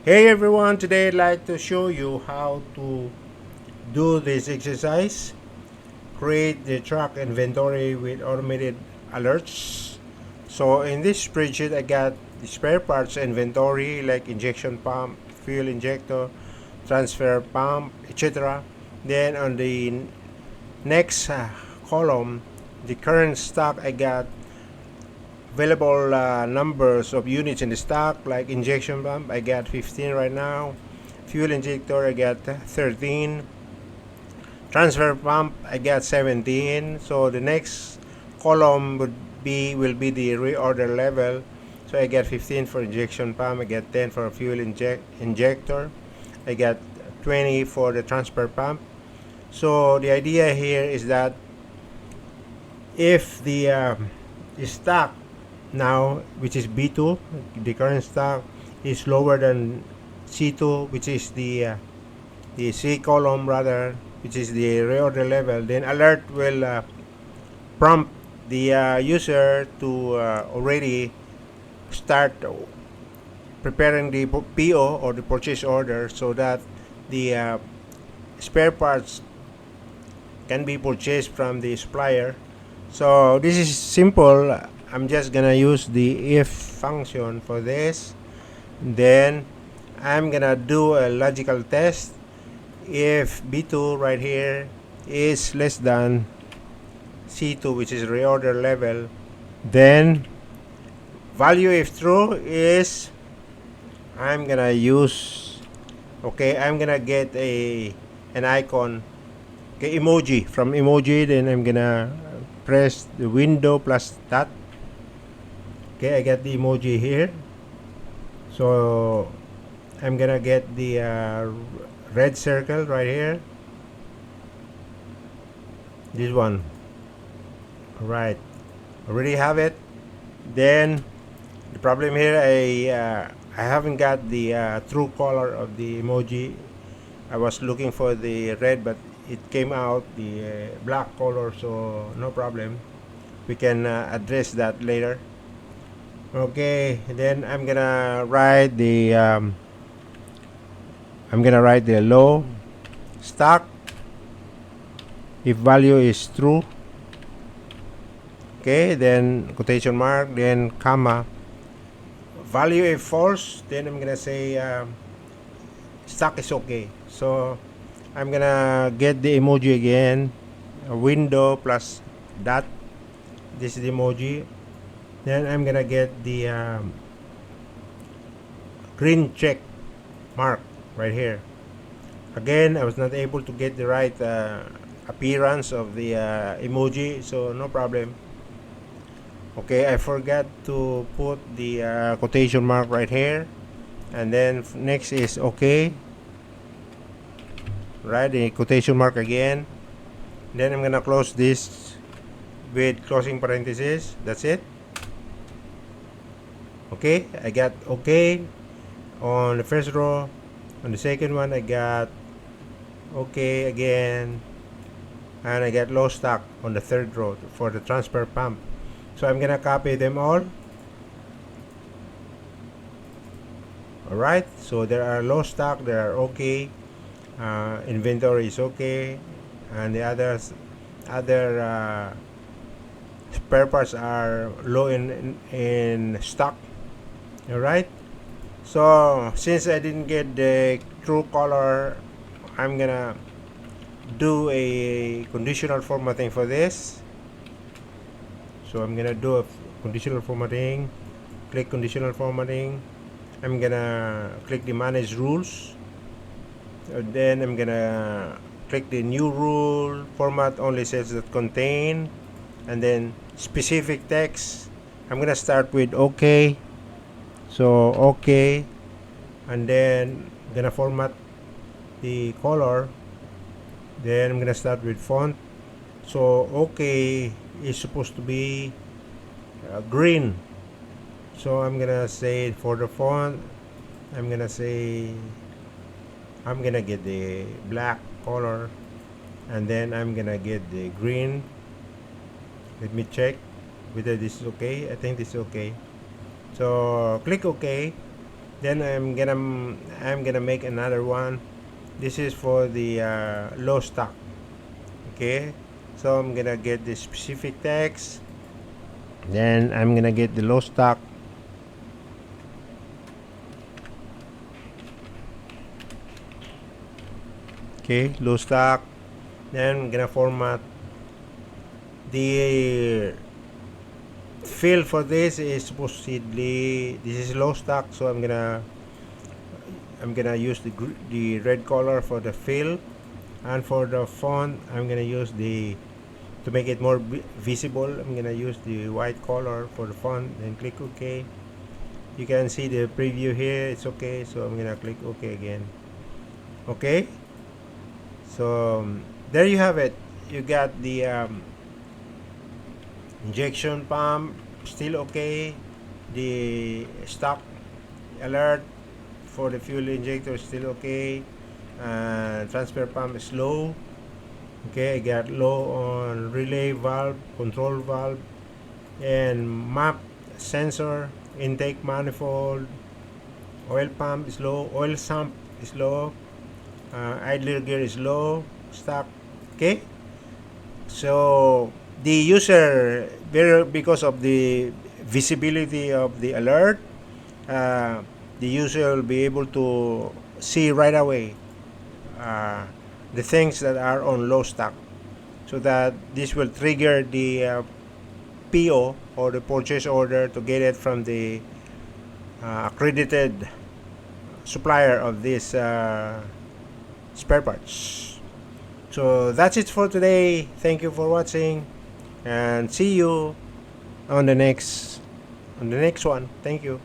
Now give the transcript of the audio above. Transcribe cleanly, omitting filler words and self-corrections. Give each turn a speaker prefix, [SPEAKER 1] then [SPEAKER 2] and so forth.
[SPEAKER 1] Hey everyone, today I'd like to show you how to do this exercise. Create the truck inventory with automated alerts. So in this spreadsheet, I got the spare parts inventory like injection pump, fuel injector, transfer pump, etc. Then on the next column, the current stock, I got available numbers of units in the stock like injection pump, I got 15 right now. Fuel injector, I got 13. Transfer pump, I got 17. So the next column will be the reorder level. So I got 15 for injection pump, I got 10 for fuel injector, I got 20 for the transfer pump. So the idea here is that if the stock now, which is B2, the current stock is lower than C2, which is the C column rather, which is the reorder level, then alert will prompt the user to already start preparing the PO or the purchase order so that the spare parts can be purchased from the supplier. So this is simple. I'm just gonna use the if function for this. Then I'm gonna do a logical test. If B2 right here is less than C2, which is reorder level, then value if true is I'm gonna use, okay, I'm gonna get an icon, okay, emoji from emoji. Then I'm gonna press the window plus that. Okay, I got the emoji here. So I'm gonna get the red circle right here. This one. Right. Already have it. Then the problem here, I haven't got the true color of the emoji. I was looking for the red, but it came out the black color, so no problem. We can address that later. Okay, then I'm gonna write the low stock if value is true. Okay, then quotation mark, then comma. Value if false, then I'm gonna say stock is okay. So I'm gonna get the emoji again, a window plus dot. This is the emoji. Then I'm gonna get the green check mark right here. Again, I was not able to get the right appearance of the emoji, so no problem. Okay, I forgot to put the quotation mark right here. And then next is okay. Right, the quotation mark again. Then I'm gonna close this with closing parenthesis. That's it. Okay, I got okay on the first row. On the second one, I got okay again. And I got low stock on the third row for the transfer pump. So I'm gonna copy them all. Alright, so there are low stock, there are okay, inventory is okay, and the other spare parts are low in stock. Alright, so since I didn't get the true color, I'm gonna do a conditional formatting for this. So I'm gonna do a conditional formatting, click conditional formatting. I'm gonna click the manage rules. Then I'm gonna click the new rule, format only cells that contain, and then specific text. I'm gonna start with okay. So okay, and then I'm gonna format the color. Then I'm gonna start with font. So okay is supposed to be green. So I'm gonna say for the font, I'm gonna say I'm gonna get the black color, and then I'm gonna get the green. Let me check whether this is okay. I think this is okay. So click OK. Then I'm gonna make another one. This is for the low stock. Okay, so I'm gonna get the specific text. Then I'm gonna get the low stock. Okay, low stock. Then I'm gonna format the fill for this is supposedly this is low stock, so I'm gonna use the red color for the fill, and for the font I'm gonna use the to make it more visible. I'm gonna use the white color for the font. Then click OK. You can see the preview here. It's okay, so I'm gonna click OK again. Okay, so there you have it. You got the injection pump still okay. The stock alert for the fuel injector is still okay. Transfer pump is low. Okay, I got low on relay valve, control valve, and map sensor, intake manifold, oil pump is low, oil sump is low, idler gear is low, stock. Okay, so the user, because of the visibility of the alert, the user will be able to see right away uh, the things that are on low stock, so that this will trigger the PO or the purchase order to get it from the accredited supplier of this spare parts. So that's it for today. Thank you for watching, and see you on the next one. Thank you.